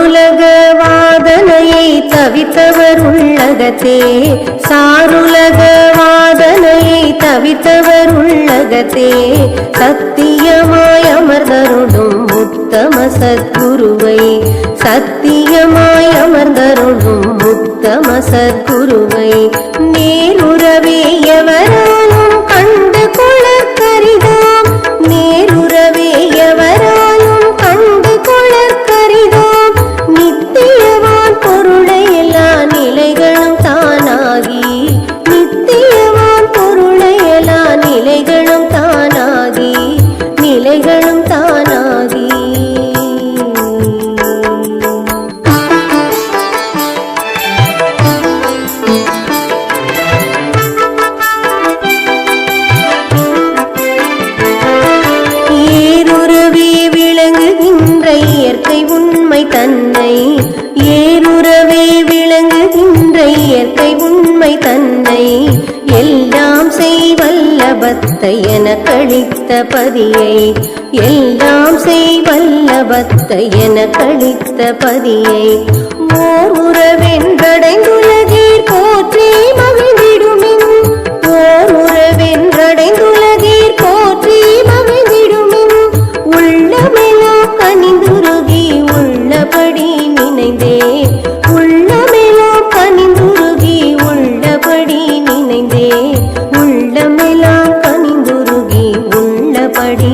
சாருலக வாதனையை தவித்தவர் உள்ளகத்தே, சாருலக வாதனையை தவித்தவர் உள்ளகத்தே, சத்தியமாய் அமர்ந்தருளும் உத்தம சத்குருவை, சத்தியமாய் அமர்ந்தருளும் உத்தம சத்குருவை, நேருறவே எவராலும் கண்டு கொளக்கரிதாம், நேருறவே எவராலும் கண்டு கொளக்கரிதாம், நித்தியவான் பொருளை எல்லா நிலைகளும் தானாகி, நித்தியவான் பொருளை எல்லா நிலைகளும் தானாகி, நிலைகளும் தானாகி. இயற்கை உண்மை தன்னை, ஏருறவே விளங்குகின்ற இயற்கை உண்மை தன்னை, எல்லாம் செய்வல்லபத்தை எனக்களித்த பதியை, எல்லாம் செய்வல்லபத்தை எனக்களித்த பதியை, ஓர் உறவென்றடைந்துலகீர் போற்றி மகிழ்ந்திடுமின், ஓர் உறவென்றடைந்துலகீர் போற்றி மகிழ்ந்திடுமின், உள்ளமெல்லாம் கனிந்துருகி உள்ளபடி நினைந்தே, உள்ளமெல்லாம் கனிந்துருகி உள்ளபடி நினைந்தே, உள்ளமெல்லாம் கனிந்துருகி உள்ளபடி